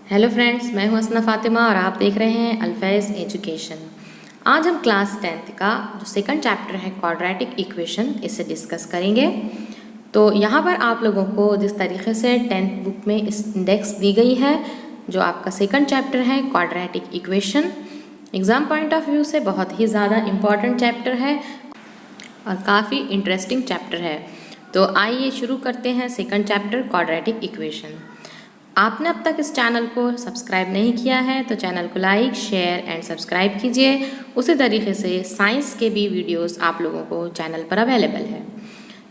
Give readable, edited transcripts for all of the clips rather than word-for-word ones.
Hello friends, मैं हूं असना फातिमा और आप देख रहे हैं अल्फैज़ एजुकेशन। आज हम क्लास 10th का जो सेकंड चैप्टर है क्वाड्रेटिक इक्वेशन, इसे डिस्कस करेंगे। तो यहाँ पर आप लोगों को जिस तरीके से 10th बुक में इस इंडेक्स दी गई है, जो आपका सेकंड चैप्टर है quadratic equation, exam point of view से बहुत ही ज़्यादा इम्पॉर्टेंट चैप्टर है और काफ़ी इंटरेस्टिंग चैप्टर है। तो आइए शुरू करते हैं सेकंड चैप्टर क्वाड्रेटिक इक्वेशन। आपने अब तक इस चैनल को सब्सक्राइब नहीं किया है तो चैनल को लाइक, शेयर एंड सब्सक्राइब कीजिए। उसी तरीके से साइंस के भी वीडियोस आप लोगों को चैनल पर अवेलेबल है।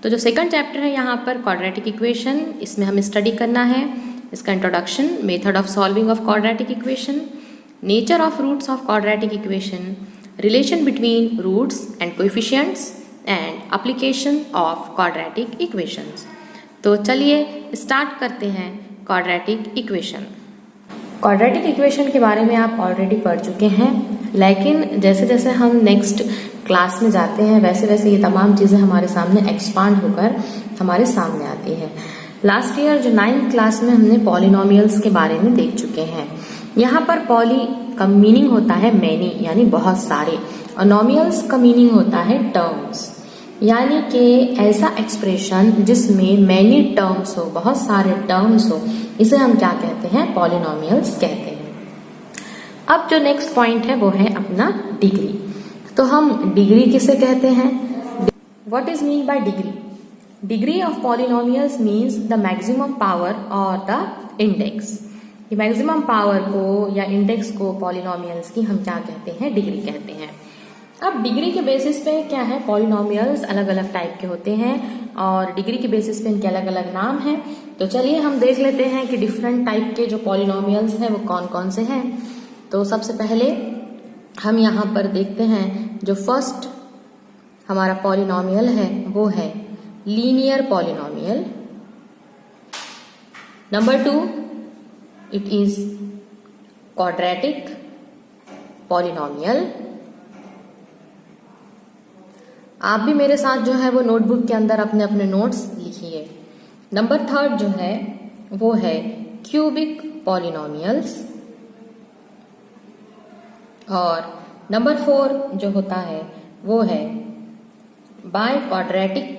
तो जो सेकंड चैप्टर है यहाँ पर क्वाड्रेटिक इक्वेशन, इसमें हमें स्टडी करना है इसका introduction, method of solving of quadratic equation, nature of roots of quadratic equation, relation between roots and coefficients and application of quadratic equations. तो चलिए स्टार्ट करते हैं क्वाड्रेटिक इक्वेशन। क्वाड्रेटिक इक्वेशन के बारे में आप ऑलरेडी पढ़ चुके हैं, लेकिन जैसे जैसे हम नेक्स्ट क्लास में जाते हैं वैसे वैसे ये तमाम चीज़ें हमारे सामने एक्सपांड होकर हमारे सामने आती हैं। लास्ट ईयर जो 9th क्लास में हमने पॉलिनोमियल्स के बारे में देख चुके हैं। यहाँ पर पॉली का मीनिंग होता है मैनी, यानी बहुत सारे, और नोमियल्स का मीनिंग होता है टर्म्स, यानी कि ऐसा एक्सप्रेशन जिसमें मैनी टर्म्स हो, बहुत सारे टर्म्स हो, इसे हम क्या कहते हैं? पॉलिनोमियल्स कहते हैं। अब जो नेक्स्ट पॉइंट है वो है अपना डिग्री। तो हम डिग्री किसे कहते हैं? What is mean by degree? Degree of polynomials means the maximum power और द इंडेक्स। ये मैक्सिमम पावर को या इंडेक्स को पॉलिनोमियल्स की हम क्या कहते हैं? डिग्री कहते हैं। अब डिग्री के बेसिस पे क्या है, पॉलिनोमियल्स अलग अलग टाइप के होते हैं और डिग्री के बेसिस पे इनके अलग अलग नाम हैं। तो चलिए हम देख लेते हैं कि डिफरेंट टाइप के जो पॉलिनोमियल्स हैं वो कौन कौन से हैं। तो सबसे पहले हम यहाँ पर देखते हैं जो फर्स्ट हमारा पॉलिनोमियल है वो है linear polynomial. Number 2 it is quadratic polynomial. आप भी मेरे साथ जो है वो नोटबुक के अंदर अपने अपने नोट्स लिखिए। नंबर 3 जो है वो है क्यूबिक पॉलिनोमियल्स। और नंबर 4 जो होता है वो है बाय क्वाड्रेटिक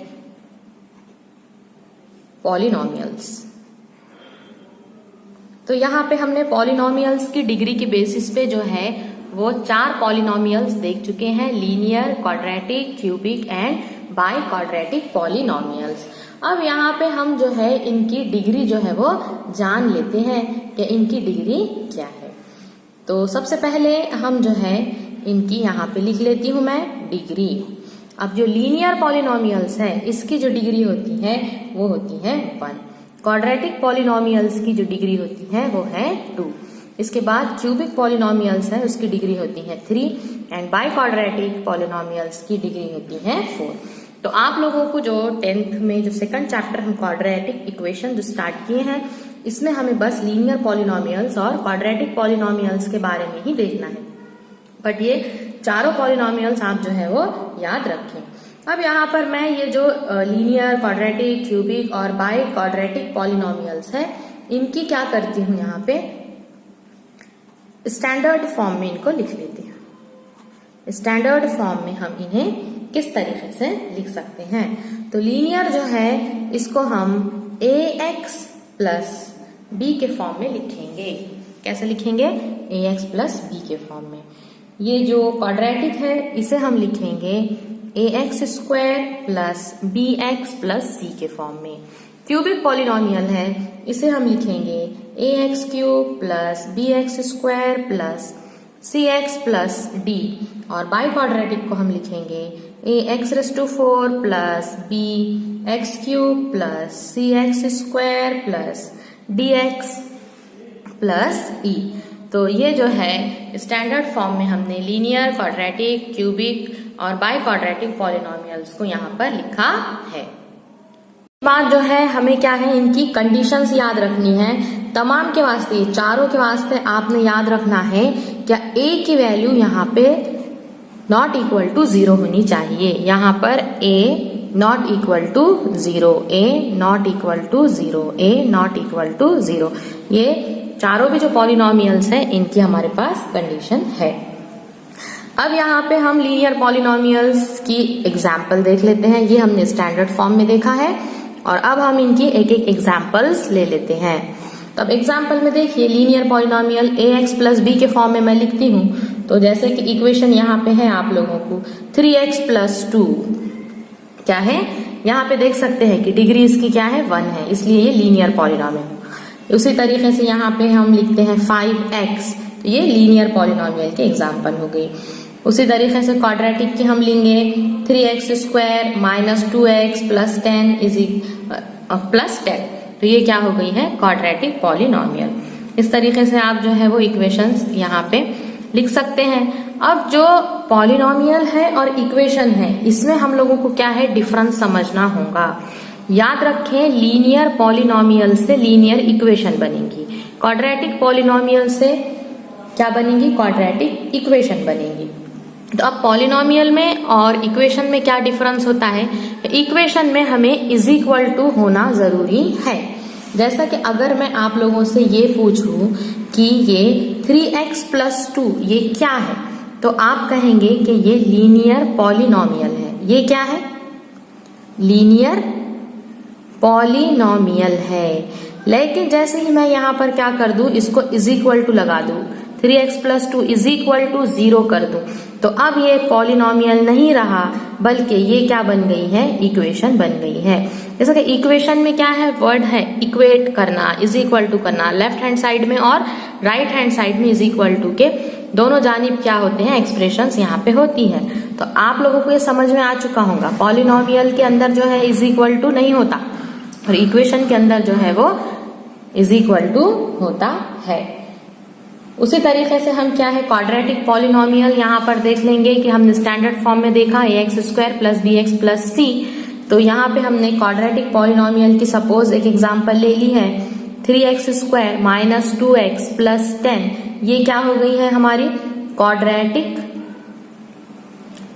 पॉलिनोमियल्स। तो यहाँ पे हमने पॉलिनोमियल्स की डिग्री के बेसिस पे जो है वो 4 पॉलिनोमियल्स देख चुके हैं, linear, quadratic, cubic and by quadratic polynomials. अब यहाँ पे हम जो है इनकी डिग्री जो है वो जान लेते हैं कि इनकी डिग्री क्या है। तो सबसे पहले हम जो है इनकी यहाँ पे लिख लेती हूँ मैं डिग्री। अब जो लीनियर पॉलिनोमियल्स है इसकी जो डिग्री होती है वो होती है 1। क्वाड्रेटिक पॉलिनोमियल्स की जो डिग्री होती है वो है 2। इसके बाद क्यूबिक पॉलिनोमियल्स है उसकी डिग्री होती है 3 एंड बाय क्वाड्रेटिक पॉलिनोमियल्स की डिग्री होती है 4। तो आप लोगों को जो 10th में जो सेकंड चैप्टर हम क्वाड्रेटिक इक्वेशन जो स्टार्ट किए हैं इसमें हमें बस लीनियर पॉलिनोमियल्स और क्वाड्रेटिक पॉलिनोमियल्स के बारे में ही देखना है, बट ये चारों पॉलिनोमियल्स आप जो है वो याद रखें। अब यहाँ पर मैं ये जो लीनियर, क्वाड्रेटिक, क्यूबिक और बाय क्वाड्रेटिक पॉलिनोमियल्स है इनकी क्या करती हूँ, यहाँ पे स्टैंडर्ड फॉर्म में इनको लिख लेते हैं। स्टैंडर्ड फॉर्म में हम इन्हें किस तरीके से लिख सकते हैं? तो लीनियर जो है इसको हम ax प्लस b के फॉर्म में लिखेंगे। कैसे लिखेंगे? ax प्लस b के फॉर्म में। ये जो क्वाड्रेटिक है इसे हम लिखेंगे ax square plus bx plus c के फॉर्म में। क्यूबिक पॉलिनोमियल है इसे हम लिखेंगे ax cube plus bx square plus cx plus d। और बाय क्वाड्रेटिक को हम लिखेंगे ax raise to 4 plus bx cube plus cx square plus dx plus e। तो ये जो है स्टैंडर्ड फॉर्म में हमने लीनियर, क्वाड्रेटिक, क्यूबिक और बाय क्वाड्रेटिक पॉलिनोमियल्स को यहाँ पर लिखा है। बात जो है हमें क्या है, इनकी कंडीशंस याद रखनी है। तमाम के वास्ते, चारों के वास्ते आपने याद रखना है क्या a की वैल्यू यहाँ पे नॉट इक्वल टू 0 होनी चाहिए। यहाँ पर a not equal to 0, a not equal to 0, a not equal to 0। ये चारों भी जो पॉलिनोमियल्स हैं इनकी हमारे पास कंडीशन है। अब यहाँ पे हम लीनियर पॉलिनोमियल्स की एग्जाम्पल देख लेते हैं। ये हमने स्टैंडर्ड फॉर्म में देखा है और अब हम इनकी एक एक एग्जाम्पल्स ले लेते हैं। तो अब एग्जाम्पल में देखिए, linear polynomial ax plus b के फॉर्म में मैं लिखती हूँ। तो जैसे कि इक्वेशन यहाँ पे है आप लोगों को 3x प्लस 2 क्या है, यहाँ पे देख सकते हैं कि डिग्री इसकी क्या है 1 है, इसलिए ये लीनियर पॉलिनोमियल। उसी तरीके से यहाँ पे हम लिखते हैं 5x, तो ये लीनियर पॉलिनोमियल के एग्जाम्पल हो गई। उसी तरीके से क्वाड्रेटिक की हम लेंगे 3x square minus 2x plus 10 plus 10, तो ये क्या हो गई है क्वाड्रेटिक पॉलिनोमियल। इस तरीके से आप जो है वो इक्वेशंस यहाँ पे लिख सकते हैं। अब जो पॉलिनोमियल है और इक्वेशन है इसमें हम लोगों को क्या है डिफरेंस समझना होगा। याद रखें, लीनियर पॉलिनोमियल से लीनियर इक्वेशन बनेगी, क्वाड्रेटिक पॉलिनोमियल से क्या बनेगी क्वाड्रेटिक इक्वेशन बनेगी। तो अब पॉलिनोमियल में और इक्वेशन में क्या डिफरेंस होता है, इक्वेशन में हमें इज इक्वल टू होना जरूरी है। जैसा कि अगर मैं आप लोगों से ये पूछूं कि ये 3x प्लस 2 ये क्या है, तो आप कहेंगे कि ये लीनियर पॉलिनोमियल है। ये क्या है, लीनियर पॉलिनोमियल है। लेकिन जैसे ही मैं यहाँ पर क्या कर दूं, इसको इज इक्वल टू लगा दूं, 3x plus 2 is equal to 0 कर दूं, तो अब ये पॉलिनोमियल नहीं रहा बल्कि ये क्या बन गई है, इक्वेशन बन गई है। जैसे कि इक्वेशन में क्या है, वर्ड है इक्वेट करना, इज इक्वल टू करना। लेफ्ट हैंड साइड में और राइट हैंड साइड में इज इक्वल टू के दोनों जानिब क्या होते हैं, एक्सप्रेशंस यहाँ पे होती है। तो आप लोगों को ये समझ में आ चुका होगा, पॉलिनोमियल के अंदर जो है इज इक्वल टू नहीं होता और इक्वेशन के अंदर जो है वो इज इक्वल टू होता है। उसी तरीके से हम क्या है क्वाड्रेटिक पॉलिनोमियल यहाँ पर देख लेंगे कि हमने स्टैंडर्ड फॉर्म में देखा ax square plus bx plus c। तो यहाँ पे हमने क्वाड्रेटिक पॉलिनोमियल की सपोज एक एग्जांपल ले ली है 3x square minus 2x plus 10, ये क्या हो गई है हमारी क्वाड्रेटिक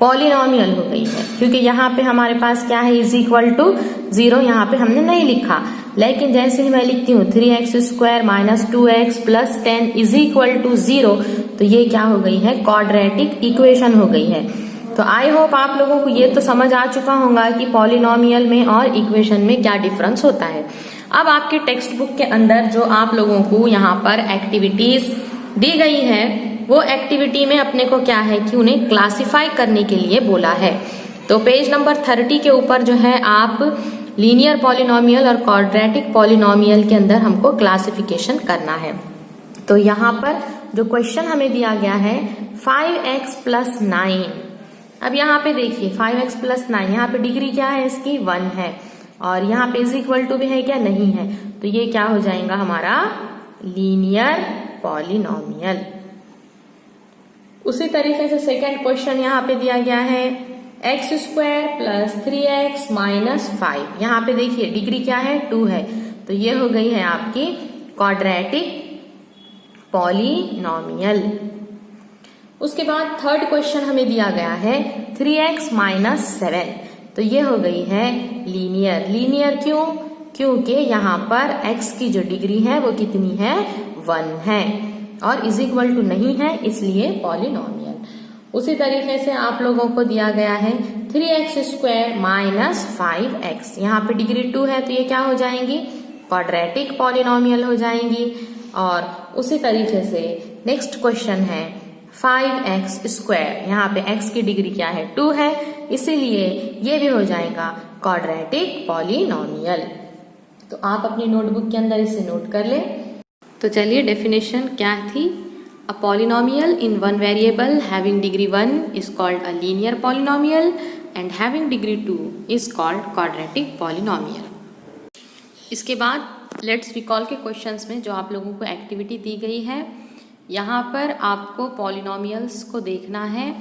पॉलिनोमियल हो गई है, क्योंकि यहाँ पे हमारे पास क्या है इज इक्वल टू 0, यहाँ पे हमने नहीं लिखा। लेकिन जैसे ही मैं लिखती हूँ 3x square minus 2x plus 10 is equal to 0, तो ये क्या हो गई है क्वाड्रेटिक इक्वेशन हो गई है। तो आई होप आप लोगों को ये तो समझ आ चुका होगा कि पॉलिनोमियल में और इक्वेशन में क्या डिफरेंस होता है। अब आपके टेक्स्ट बुक के अंदर जो आप लोगों को यहाँ पर एक्टिविटीज दी गई है, वो एक्टिविटी में अपने को क्या है कि उन्हें क्लासिफाई करने के लिए बोला है। तो पेज नंबर 30 के ऊपर जो है आप लीनियर पॉलिनोमियल और क्वाड्रेटिक पॉलिनोमियल के अंदर हमको क्लासिफिकेशन करना है। तो यहाँ पर जो क्वेश्चन हमें दिया गया है 5x प्लस 9। अब यहाँ पे देखिए 5x प्लस 9, यहाँ पे डिग्री क्या है इसकी 1 है और यहाँ पे इज इक्वल टू भी है क्या, नहीं है, तो ये क्या हो जाएगा हमारा लीनियर पॉलिनोमियल। उसी तरीके से सेकेंड क्वेश्चन यहाँ पे दिया गया है x square plus 3x minus 5। यहाँ पे देखिए डिग्री क्या है 2 है, तो ये हो गई है आपकी क्वाड्रेटिक पॉलिनोमियल। उसके बाद थर्ड क्वेश्चन हमें दिया गया है 3x माइनस 7, तो ये हो गई है लीनियर। लीनियर क्यों, क्योंकि यहाँ पर x की जो डिग्री है वो कितनी है 1 है और इज इक्वल टू नहीं है, इसलिए पॉलिनोमियल। उसी तरीके से आप लोगों को दिया गया है 3x स्क्वायर माइनस 5x, यहाँ पे डिग्री 2 है, तो ये क्या हो जाएंगी क्वाड्रेटिक पॉलिनोमियल हो जाएंगी। और उसी तरीके से नेक्स्ट क्वेश्चन है 5x स्क्वायर, यहाँ पे x की डिग्री क्या है 2 है, इसीलिए ये भी हो जाएगा क्वाड्रेटिक पॉलिनोमियल। तो आप अपनी नोटबुक के अंदर इसे नोट कर लें। तो चलिए डेफिनेशन क्या थी, a polynomial in one variable having degree 1 is called a linear polynomial and having degree 2 is called quadratic polynomial. इसके बाद लेट्स रिकॉल के क्वेश्चंस में जो आप लोगों को एक्टिविटी दी गई है, यहाँ पर आपको पॉलिनोमियल्स को देखना है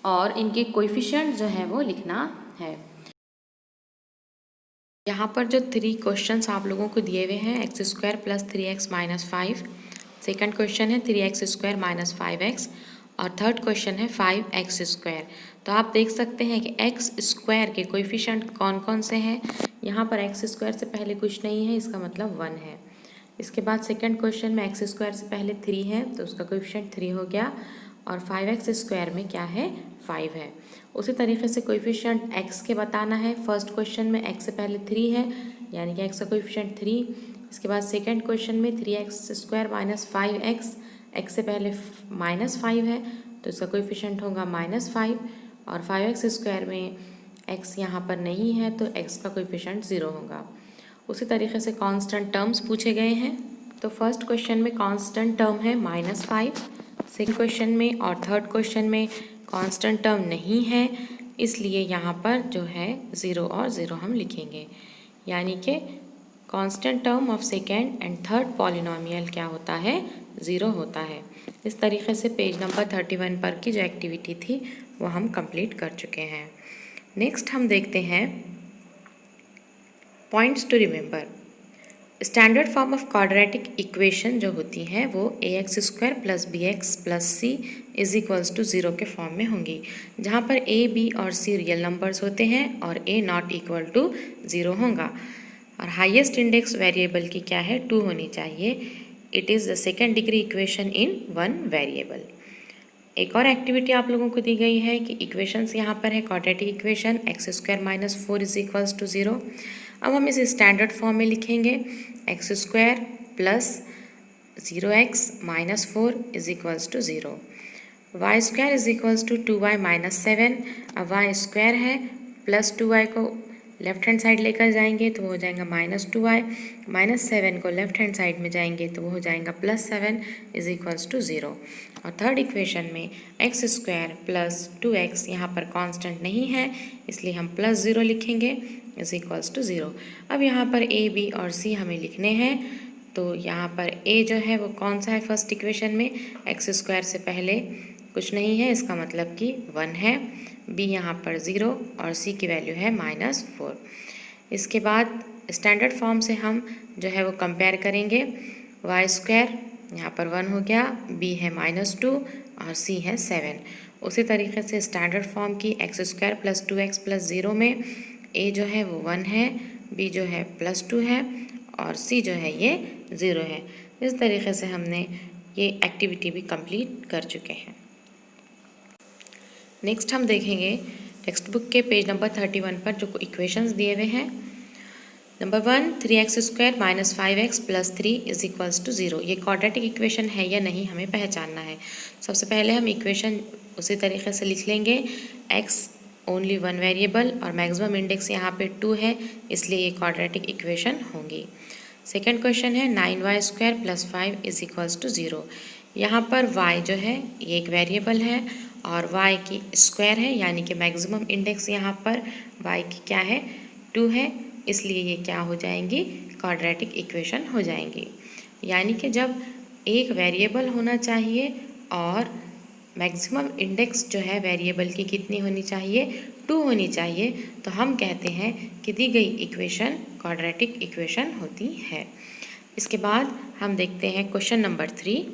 और इनके कोएफिशिएंट जो है वो लिखना है। यहाँ पर जो 3 क्वेश्चंस आप लोगों को दिए हुए हैं x square plus 3x minus 5, second question है 3x स्क्वायर माइनस 5x और थर्ड क्वेश्चन है 5x स्क्वायर। तो आप देख सकते हैं कि x स्क्वायर के कोएफिशिएंट कौन कौन से हैं। यहाँ पर x स्क्वायर से पहले कुछ नहीं है, इसका मतलब 1 है। इसके बाद सेकंड क्वेश्चन में एक्स स्क्वायर से पहले 3 है तो उसका कोएफिशिएंट 3 हो गया, और 5x स्क्वायर में क्या है 5 है। उसी तरीके से कोएफिशिएंट x के बताना है। फर्स्ट क्वेश्चन में x से पहले 3 है यानी कि x का कोएफिशिएंट 3। इसके बाद सेकंड क्वेश्चन में 3x square minus 5x, x से पहले -5 है तो इसका कोएफिशिएंट होगा -5, और 5x स्क्वायर में x यहाँ पर नहीं है तो x का कोएफिशिएंट 0 होगा। उसी तरीके से कांस्टेंट टर्म्स पूछे गए हैं। तो फर्स्ट क्वेश्चन में कांस्टेंट टर्म है -5, सेकंड क्वेश्चन में और थर्ड क्वेश्चन में कांस्टेंट टर्म नहीं है, इसलिए यहाँ पर जो है 0 और 0 हम लिखेंगे, यानी कि constant term of second and third polynomial क्या होता है 0 होता है। इस तरीके से पेज नंबर 31 पर की जो एक्टिविटी थी वो हम कंप्लीट कर चुके हैं। नेक्स्ट हम देखते हैं points to remember. Standard form of quadratic equation जो होती है वो ax square plus bx plus c is equals to 0 के फॉर्म में होंगी, जहाँ पर a, b और c रियल नंबर्स होते हैं और a नॉट इक्वल टू 0 होगा। और हाईएस्ट इंडेक्स वेरिएबल की क्या है 2 होनी चाहिए। It is the second degree equation in one variable. एक और एक्टिविटी आप लोगों को दी गई है कि इक्वेशंस यहाँ पर है quadratic equation x square minus 4 is equals to 0। अब हम इसे स्टैंडर्ड फॉर्म में लिखेंगे, x square plus 0x minus 4 is equals to 0, y square is equals to 2y minus 7। अब वाई स्क्वायर है प्लस 2y को लेफ्ट हैंड साइड लेकर जाएंगे तो वो हो जाएगा माइनस 2y, माइनस 7 को लेफ्ट हैंड साइड में जाएंगे तो वो हो जाएगा प्लस 7 इज इक्वल्स टू 0। और थर्ड इक्वेशन में एक्स स्क्वायर प्लस 2x यहाँ पर कांस्टेंट नहीं है इसलिए हम प्लस 0 लिखेंगे इज इक्वल्स टू 0। अब यहाँ पर a, b और c हमें लिखने हैं, तो यहाँ पर a जो है वो कौन सा है फर्स्ट इक्वेशन में, एक्स स्क्वायर से पहले कुछ नहीं है इसका मतलब कि 1 है, b यहाँ पर 0 और c की वैल्यू है -4। इसके बाद स्टैंडर्ड फॉर्म से हम जो है वो कंपेयर करेंगे, वाई स्क्वायर यहाँ पर 1 हो गया, b है -2 और c है 7। उसी तरीके से स्टैंडर्ड फॉर्म की x square plus 2x plus 0 में a जो है वो 1 है, b जो है +2 है और c जो है ये 0 है। इस तरीके से हमने ये एक्टिविटी भी कंप्लीट कर चुके हैं। नेक्स्ट हम देखेंगे टेक्स्ट बुक के पेज नंबर 31 पर जो इक्वेशंस दिए हुए हैं। Number 1 3x square minus 5x plus 3 is equals to 0। ये क्वाड्रेटिक इक्वेशन है या नहीं हमें पहचानना है। सबसे पहले हम इक्वेशन उसी तरीके से लिख लेंगे, x ओनली वन वेरिएबल और मैक्सिमम इंडेक्स यहाँ पे 2 है इसलिए ये क्वाड्रेटिक इक्वेशन होंगी। सेकेंड क्वेश्चन है 9y square plus 5 is equals to 0। यहाँ पर y जो है ये एक वेरिएबल है और y की स्क्वायर है यानी कि मैक्सिमम इंडेक्स यहाँ पर y की क्या है 2 है, इसलिए ये क्या हो जाएंगी क्वाड्रेटिक इक्वेशन हो जाएंगी। यानी कि जब एक वेरिएबल होना चाहिए और मैक्सिमम इंडेक्स जो है वेरिएबल की कितनी होनी चाहिए 2 होनी चाहिए, तो हम कहते हैं कि दी गई इक्वेशन क्वाड्रेटिक इक्वेशन होती है। इसके बाद हम देखते हैं question number 3,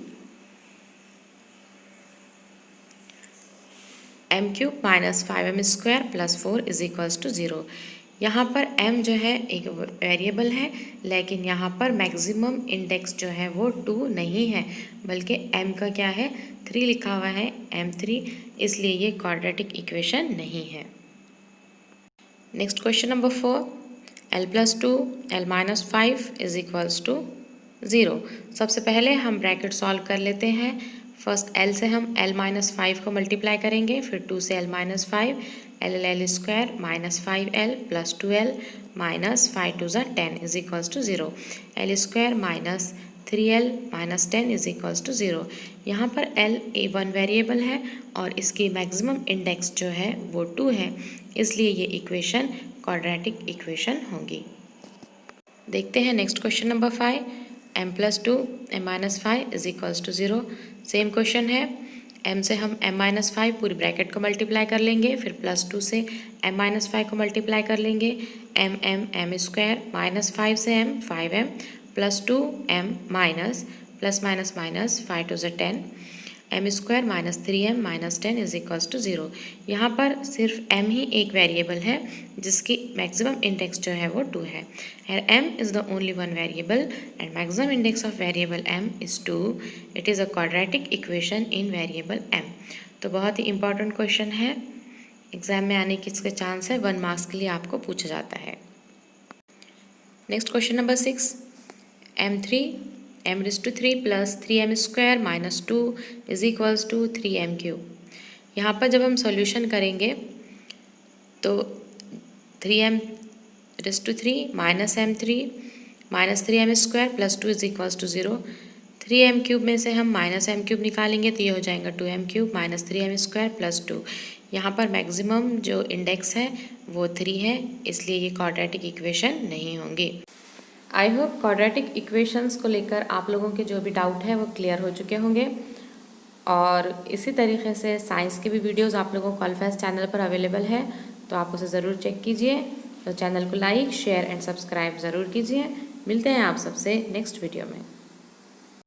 m³ minus 5m square plus 4 is equals to 0। यहाँ पर m जो है एक वेरिएबल है लेकिन यहाँ पर मैक्सिमम इंडेक्स जो है वो 2 नहीं है बल्कि m का क्या है 3 लिखा हुआ है m3, इसलिए ये क्वाड्रेटिक इक्वेशन नहीं है। Next question number 4, l+2 l-5 is equals to 0। सबसे पहले हम ब्रैकेट सॉल्व कर लेते हैं। फर्स्ट l से हम l-5 को मल्टीप्लाई करेंगे, फिर 2 से l-5, l square minus 5l plus 2l minus 5 2 10 is equals to 0। l square minus 3l minus 10 is equals to 0। यहाँ पर l वन वेरिएबल है और इसकी मैक्सिमम इंडेक्स जो है वो 2 है, इसलिए ये इक्वेशन क्वाड्रेटिक इक्वेशन होगी। देखते हैं next question number 5, m+2 m-5 is equals to 0। Same question है, m से हम m-5 पूरी ब्रैकेट को मल्टीप्लाई कर लेंगे, फिर +2 से m-5 को मल्टीप्लाई कर लेंगे, m स्क्वायर माइनस 5 से m 5m plus 2m minus plus minus minus 5 2 10 m square minus 3m minus 10 is equals to 0। यहाँ पर सिर्फ m ही एक वेरिएबल है जिसकी मैक्सिमम इंडेक्स जो है वो 2 है। m is the only one variable and maximum index of variable m is 2। It is a quadratic equation in variable m। तो बहुत ही इंपॉर्टेंट क्वेश्चन है, एग्जाम में आने की इसके चांस है, 1 मार्क्स के लिए आपको पूछा जाता है। Next question number 6, m3 plus 3m square minus 2 is equals to 3m cube. यहाँ पर जब हम सॉल्यूशन करेंगे तो 3m3 minus m3 square plus 2 is equals to 0। 3m cube में से हम माइनस m क्यूब निकालेंगे तो ये हो जाएगा 2m cube minus 3m square plus 2। यहाँ पर मैक्सिमम जो इंडेक्स है वो 3 है, इसलिए ये क्वाड्रेटिक इक्वेशन नहीं होंगी। आई होप क्वाड्रेटिक इक्वेशंस को लेकर आप लोगों के जो भी डाउट है वो क्लियर हो चुके होंगे। और इसी तरीके से साइंस के भी वीडियोस आप लोगों को अल्फाज चैनल पर अवेलेबल है, तो आप उसे ज़रूर चेक कीजिए। तो चैनल को लाइक, शेयर एंड सब्सक्राइब ज़रूर कीजिए। मिलते हैं आप सबसे नेक्स्ट वीडियो में।